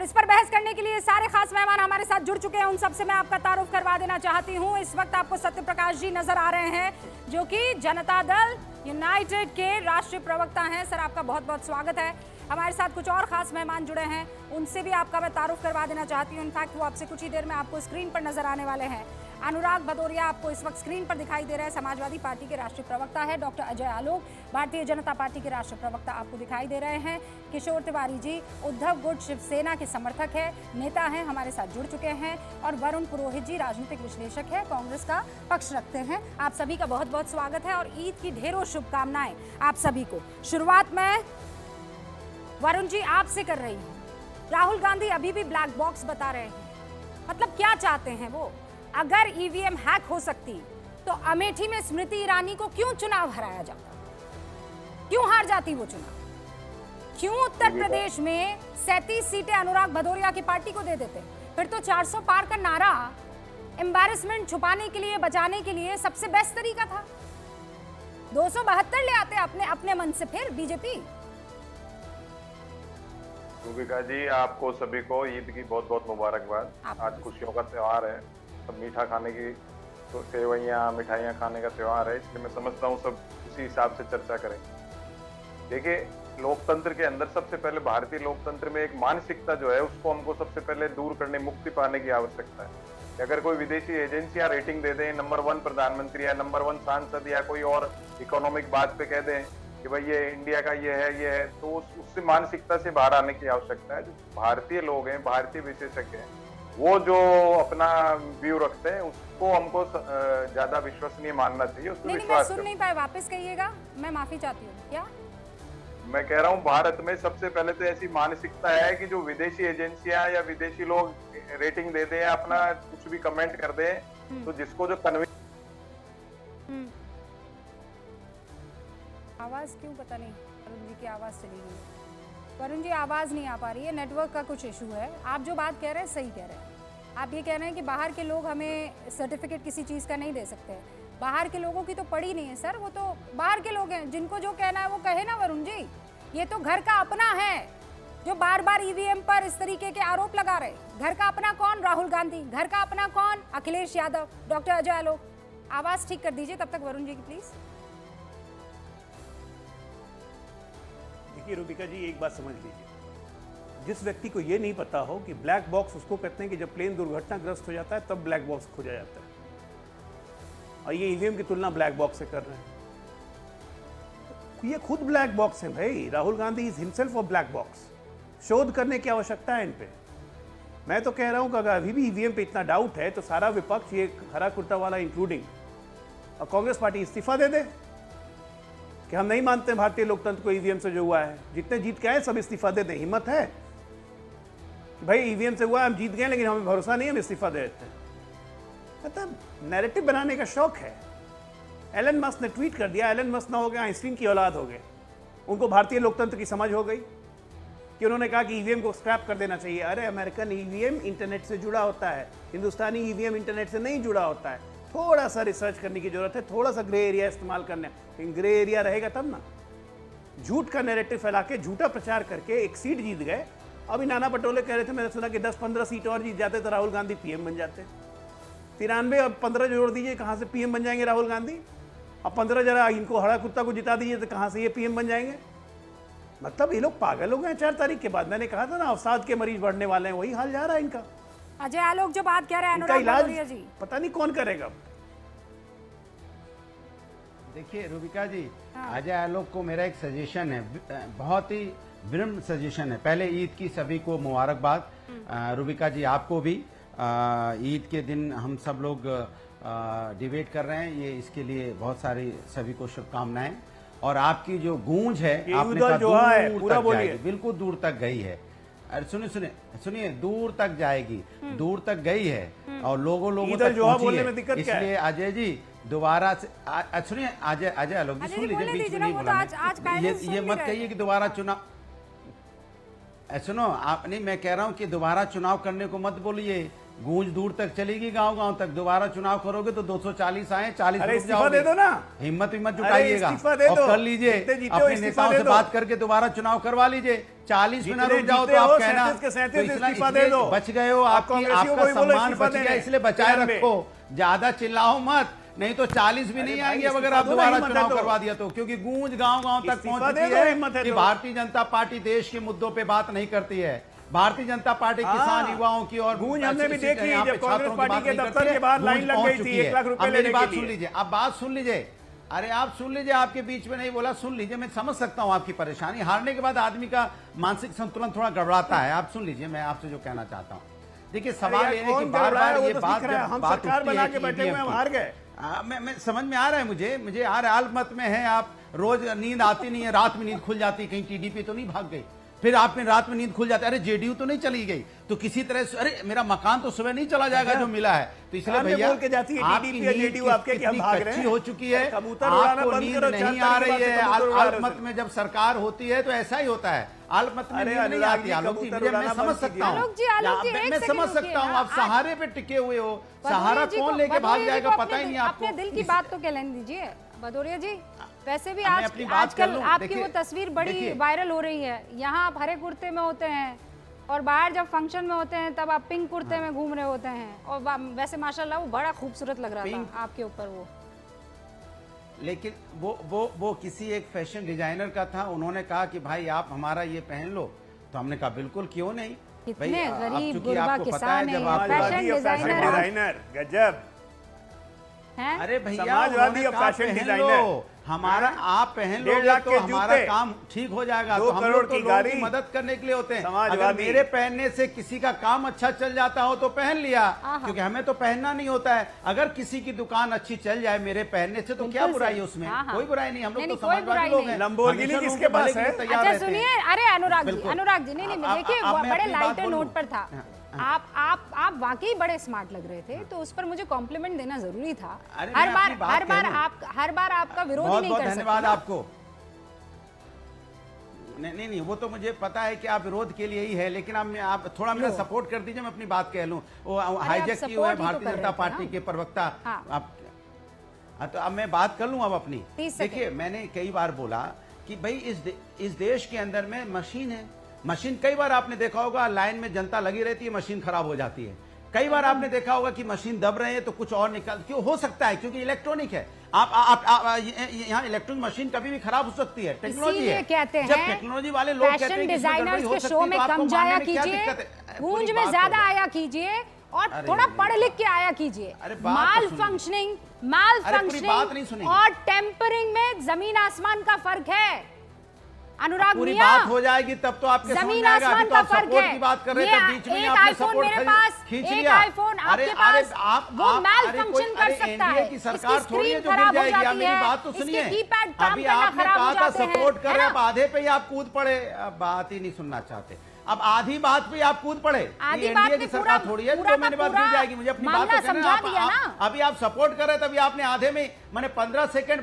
और इस पर बहस करने के लिए सारे खास मेहमान हमारे साथ जुड़ चुके हैं। उन सबसे मैं आपका तारुफ करवा देना चाहती हूँ। इस वक्त आपको सत्य प्रकाश जी नजर आ रहे हैं, जो कि जनता दल यूनाइटेड के राष्ट्रीय प्रवक्ता हैं। सर, आपका बहुत बहुत स्वागत है। हमारे साथ कुछ और खास मेहमान जुड़े हैं, उनसे भी आपका मैं तारुफ करवा देना चाहती हूँ। इनफैक्ट वो आपसे कुछ ही देर में आपको स्क्रीन पर नजर आने वाले हैं। अनुराग भदौरिया आपको इस वक्त स्क्रीन पर दिखाई दे रहे हैं, समाजवादी पार्टी के राष्ट्रीय प्रवक्ता है। डॉक्टर अजय आलोक भारतीय जनता पार्टी के राष्ट्रीय प्रवक्ता आपको दिखाई दे रहे हैं। किशोर तिवारी जी उद्धव गुट शिवसेना के समर्थक है, नेता हैं, हमारे साथ जुड़ चुके हैं। और वरुण पुरोहित जी राजनीतिक विश्लेषक है, कांग्रेस का पक्ष रखते हैं। आप सभी का बहुत बहुत स्वागत है और ईद की ढेरों शुभकामनाएं आप सभी को। शुरुआत में वरुण जी आपसे कर रही हूँ। राहुल गांधी अभी भी ब्लैक बॉक्स बता रहे हैं, मतलब क्या चाहते हैं वो? अगर ईवीएम हैक हो सकती तो अमेठी में स्मृति ईरानी को क्यों चुनाव हराया जाता? क्यों हार जाती वो चुनाव? क्यों उत्तर प्रदेश में 37 सीटें अनुराग भदौरिया की पार्टी को दे देते? फिर तो 400 पार का नारा एम्बैरेसमेंट छुपाने के लिए, बचाने के लिए सबसे बेस्ट तरीका था। 272 ले आते अपने मन से फिर बीजेपी। रूबिका जी, आपको सभी को ईद की बहुत बहुत मुबारकबाद। आज खुशियों का त्योहार है, सब मीठा खाने की, तो सेवइयाँ मिठाइयाँ खाने का त्योहार है, इसलिए मैं समझता हूँ सब उसी हिसाब से चर्चा करें। देखिए, लोकतंत्र के अंदर सबसे पहले, भारतीय लोकतंत्र में एक मानसिकता जो है उसको हमको सबसे पहले दूर करने, मुक्ति पाने की आवश्यकता है। अगर कोई विदेशी एजेंसियां रेटिंग दे दें, नंबर 1 प्रधानमंत्री या नंबर 1 सांसद या कोई और इकोनॉमिक बात पे कह दें कि भाई ये इंडिया का ये है, तो उससे मानसिकता से बाहर आने की आवश्यकता है। जो भारतीय लोग हैं, भारतीय विशेषज्ञ हैं, वो जो अपना व्यू रखते हैं उसको हमको ज्यादा विश्वसनीय मानना चाहिए। उसमें मैं सुन नहीं पाए, वापस कहिएगा, मैं माफी चाहती हूँ। क्या मैं कह रहा हूँ? भारत में सबसे पहले तो ऐसी मानसिकता है कि जो विदेशी एजेंसियां या विदेशी लोग रेटिंग दे दें, अपना कुछ भी कमेंट कर दें, तो जिसको जो आवाज क्यों पता नहीं वरुण जी की आवाज चली गई। वरुण जी आवाज नहीं आ पा रही है, नेटवर्क का कुछ इशू है। आप जो बात कह रहे हैं सही कह रहे हैं। आप ये कह रहे हैं कि बाहर के लोग हमें सर्टिफिकेट किसी चीज का नहीं दे सकते। बाहर के लोगों की तो पड़ी नहीं है सर, वो तो बाहर के लोग हैं, जिनको जो कहना है वो कहे ना वरुण जी। ये तो घर का अपना है जो बार बार ईवीएम पर इस तरीके के आरोप लगा रहे। घर का अपना कौन? राहुल गांधी। घर का अपना कौन? अखिलेश यादव, डॉक्टर अजय आलोक। आवाज ठीक कर दीजिए तब तक वरुण जी की प्लीज। देखिए रूबिका जी, एक बात समझ लीजिए, जिस व्यक्ति को ये नहीं पता हो कि ब्लैक बॉक्स उसको कहते हैं कि जब प्लेन दुर्घटनाग्रस्त हो जाता है तब ब्लैक बॉक्स खोजा जाता है, और ये ईवीएम की तुलना ब्लैक बॉक्स से कर रहे हैं। तो ये खुद ब्लैक बॉक्स है भाई। Rahul Gandhi is himself of black box. शोध करने की आवश्यकता है इन पे। मैं तो कह रहा हूं कि अगर अभी भी ईवीएम पे इतना डाउट है तो सारा विपक्ष, ये हरा कुर्ता वाला इंक्लूडिंग, और कांग्रेस पार्टी इस्तीफा दे दे कि हम नहीं मानते भारतीय लोकतंत्र को ईवीएम से जो हुआ है। जितने जीत के आए सब इस्तीफा दे दें। हिम्मत है कि भाई ईवीएम से हुआ, हम जीत गए लेकिन हमें भरोसा नहीं, हम इस्तीफा दे देते हैं। मतलब नैरेटिव बनाने का शौक है। एलन मस्क ने ट्वीट कर दिया, एलन मस्क ना हो गया आइंस्टीन की औलाद हो गए। उनको भारतीय लोकतंत्र की समझ हो गई कि उन्होंने कहा कि ईवीएम को स्क्रैप कर देना चाहिए। अरे अमेरिकन ईवीएम इंटरनेट से जुड़ा होता है, हिंदुस्तानी ईवीएम इंटरनेट से नहीं जुड़ा होता है। थोड़ा सा रिसर्च करने की जरूरत है, थोड़ा सा ग्रे एरिया इस्तेमाल करने। लेकिन ग्रे एरिया रहेगा तब ना। झूठ का नैरेटिव फैला के, झूठा प्रचार करके एक सीट जीत गए। अभी नाना पटोले कह रहे थे, मैंने सुना कि 10-15 सीट और जीत जाते तो राहुल गांधी पीएम बन जाते। 93 और 15 जोड़ दीजिए, कहाँ से पीएम बन जाएंगे राहुल गांधी? अब 15 जरा इनको हरा कुत्ता को जिता दीजिए तो कहाँ से ये पीएम बन जाएंगे? मतलब ये लोग पागल हो गए। 4 तारीख के बाद मैंने कहा था ना, अवसाद के मरीज बढ़ने वाले हैं, वही हाल जा रहा है इनका। अजय आलोक जो बात कह रहे हैं, इनका अनुराग इलाज भदौरिया जी, पता नहीं कौन करेगा। देखिए रूबिका जी, अजय आलोक को मेरा एक सजेशन है, बहुत ही विनम्र सजेशन है। पहले ईद की सभी को मुबारकबाद। रूबिका जी, आपको भी ईद के दिन हम सब लोग डिबेट कर रहे हैं, ये इसके लिए बहुत सारी सभी को शुभकामनाएं। और आपकी जो गूंज है, आपने कहा दूर तक जाएगी, बिल्कुल दूर तक गई है। अरे सुनिए, दूर तक जाएगी, दूर तक गई है और लोगों तक पहुंची है। इसलिए अजय जी दोबारा से सुनिए, अजय आलोक जी सुन लीजिए, बीच में नहीं बोला। ये मत कहिए कि दोबारा चुनाव, सुनो आप नहीं, मैं कह रहा हूं कि दोबारा चुनाव करने को मत बोलिए। गूंज दूर तक चलेगी, गांव गांव तक। दोबारा चुनाव करोगे तो 240 आए, 40 अरे रुक इस्तीफा जाओगे। दे दो ना। हिम्मत जुटाइएगा इस्तीफा दे और दो। कर लीजिए, जितने जीते हो अपने इस्तीफा नेताओं दे से दो। बात करके दोबारा चुनाव करवा लीजिए। 40 में ना जितने रुक जाओ जीते तो आप हो, कहना 37 के 37 तो इसलिए इस्तीफा दे दो। बच गए हो, आप आपकी कांग्रेसियों को आपका भी बोलो सम्मान इस्तीफा बच गया, देने। इसलिए बचाए तिरंगे। रखो। ज्यादा चिल्लाओ मत, नहीं तो 40 भी अरे नहीं भाई, आएंगे अगर इस्तीफा आप दो ना, दोबारा हिम्मत है चुनाव तो। करवा दिया तो। क्योंकि गूंज गांव गांव तक इस्तीफा पहुंच दे चुकी दो, हिम्मत है है कि तो। भारतीय जनता पार्टी देश के मुद्दों पे बात नहीं करती है। भारतीय जनता पार्टी किसान युवाओं की और गूंज हमने भी इसी देखी यहाँ पे जब कांग्रेस छात्रों की पार्टी बात के नहीं दफ्तर करती है। के बाहर लाइन गूंज लग पहुंच गई थी, चुकी 1 है। लाख रुपए अब मेरी लेने बात के सुन लिए। लीजिए, अब बात सुन लीजिए। अरे आप सुन लीजिए, आपके बीच में नहीं बोला, सुन लीजिए। मैं समझ सकता हूं आपकी परेशानी। हारने के बाद आदमी का मानसिक संतुलन थोड़ा गड़बड़ाता है। आप सुन लीजिए, मैं आपसे जो कहना चाहता हूं, देखिए सवाल यार, ये है कि कौन बार कर रहा है, बार वो ये तो बात दिख रहा है। जब हम बात सरकार उठती बना है के कि बैठे हुए हैं, हम EVM हार गए। मैं समझ में आ रहा है, मुझे आ रहा है। अल्पमत में है आप, रोज नींद आती नहीं है, रात में नींद खुल जाती है, कहीं टीडीपी तो नहीं भाग गई। फिर आप में रात में नींद खुल जाती है, अरे जेडीयू तो नहीं चली गई, तो किसी तरह से अरे मेरा मकान तो सुबह नहीं चला जाएगा जो मिला है। तो इसलिए सामने भैया बोल के जाती है आपकी TDP या नींद JDU आपके कि हम कितनी भाग रहे कच्ची हैं। हो चुकी है, कबूतर उड़ाना आपको बंद नींद करो, नहीं 4 आ तारीख रही के है। बाद से कबूतर उड़ा रहे अल्पमत हो। में जब सरकार होती है तो ऐसा ही होता है। अल्पमत में अरे नींद नहीं अनुराग आती। जी, आलोक जी, कबूतर मैं उड़ाना समझ बंद सकता हूँ, आलोक जी, मैं एक समझ सेकंड सकता हूँ। रुकिए आप ना। सहारे पे टिके हुए हो, भदौरिया सहारा जी को- कौन लेके भाग भदौरिया जी जाएगा को पता ही नहीं आपको। अपने दिल की बात तो कहने दीजिए भदौरिया जी। वैसे भी मैं आज अपनी बात कर आजकल लूं। आपकी देखिए- वो तस्वीर बड़ी देखिए। वायरल हो रही है। यहाँ आप हरे कुर्ते में होते हैं और बाहर जब फंक्शन में होते हैं तब आप पिंक कुर्ते में घूम रहे होते हैं। और वैसे माशाल्लाह वो बड़ा खूबसूरत लग रहा था आपके ऊपर वो। लेकिन वो किसी एक फैशन डिजाइनर का था। उन्होंने कहा कि भाई आप हमारा ये पहन लो, तो हमने कहा बिल्कुल क्यों नहीं। कितने अब गरीब चूंकि गुरबा आपको पता किसान है जब हैं, आप फैशन समाजवादी और फैशन डिजाइनर डिजाइनर, गजब। हैं। अरे भैया समाजवादी उन्होंने और कहा फैशन पहन डिजाइनर। लो, हमारा आप पहन 1.5 लोगे लाख तो के हमारा जूते, काम ठीक हो जाएगा। 2 तो हम करोड़ लोग तो की लोगों गाड़ी। की मदद करने के लिए होते हैं। अगर समाजवादी। मेरे पहनने से किसी का काम अच्छा चल जाता हो तो पहन लिया, क्योंकि हमें तो पहनना नहीं होता है। अगर किसी की दुकान अच्छी चल जाए मेरे पहनने से तो क्या बिल्कुल बुराई सही। है उसमें। हाँ, हाँ। कोई बुराई नहीं, हम लोग नहीं, तो कोई समाजवादी बुराई लोग नहीं। हैं। लंबोर्गिनी हमेशा किसके लोगों के पास भले के है? लिए तैयार अच्छा रहते हैं। सुनिए, अरे अनुराग जी, बिल्कुल। अनुराग जी, नहीं देखिए अब मैं बड़े अपनी लाइट बात एंड बोलूं। नोट पर था। आप वाकई बड़े स्मार्ट लग रहे थे, तो उस पर मुझे कॉम्प्लीमेंट देना जरूरी था। अरे हर मैं बार अपनी बात हर बार कह लूं। आप हर बार आपका विरोध ही बहुत नहीं बहुत कर सकते धन्यवाद ना। आपको। नहीं, वो तो मुझे पता है कि आप विरोध के लिए ही है, लेकिन आप थोड़ा मेरा सपोर्ट कर दीजिए, मैं अपनी बात कह लूं। वो हाईजैक की हुए support ही तो भारतीय कर जनता रहे थे पार्टी ना। के प्रवक्ता हाँ। आप। तो अब मैं बात कर लूं अब अपनी। 30 सेकंड। देखिए, मैंने कई बार बोला कि भाई इस देश के अंदर में मशीन है। मशीन, कई बार आपने देखा होगा लाइन में जनता लगी रहती है, मशीन खराब हो जाती है। कई बार आपने देखा होगा कि मशीन दब रहे हैं तो कुछ और निकल, क्यों हो सकता है? क्योंकि इलेक्ट्रॉनिक है। आप यहाँ इलेक्ट्रॉनिक मशीन कभी भी खराब हो सकती है, टेक्नोलॉजी है। इसीलिए कहते जब हैं टेक्नोलॉजी वाले लोग कहते फैशन हैं कि इसमें गड़बड़ी डिजाइनर्स हो के सकती शो है, में तो आपको कम मानने जाया में क्या कीजिए, दिक्कत है? गूंज पूरी में बात ज्यादा करो। आया कीजिए और अरे थोड़ा नहीं, पढ़ लिख के आया कीजिए। अरे बात तो माल सुनिए। फंक्शनिंग माल अरे पूरी बात नहीं फंक्शनिंग सुनी। और टेम्परिंग में जमीन आसमान का फर्क है। अनुराग पूरी मियां, बात हो जाएगी तब तो आपके समझ जमीन में आएगा। अभी आसमान तो का आप फर्क सपोर्ट है। की बात कर रहे ये थे, बीच में एक आपने आईफोन सपोर्ट मेरे पास, खींच एक लिया। आईफोन आपके पास, वो मैल फंक्शन कर सकता है। की सरकार इसकी थोड़ी है स्क्रीन जो गिर खराब हो जाएगी। आप जाती मेरी है, बात तो इसके सुनिए। कीपैड काम अभी करना आपने खराब हो कहा था जाते हैं, सपोर्ट कर है रहे, ना? अब आधे पे ही आप कूद पड़े। अब बात ही नहीं सुनना चाहते। अब आधी बात पे आप कूद पड़े। आधी ये बात एनडीए पे की सरकार पूरा- थोड़ी है पूरा जो का मेरी बात पूरा गिर जाएगी। मुझे अपनी बात मामला तो कहना है। समझा दिया ना। अभी आप सपोर्ट कर रहे, तभी आपने आधे में मैंने 15 सेकंड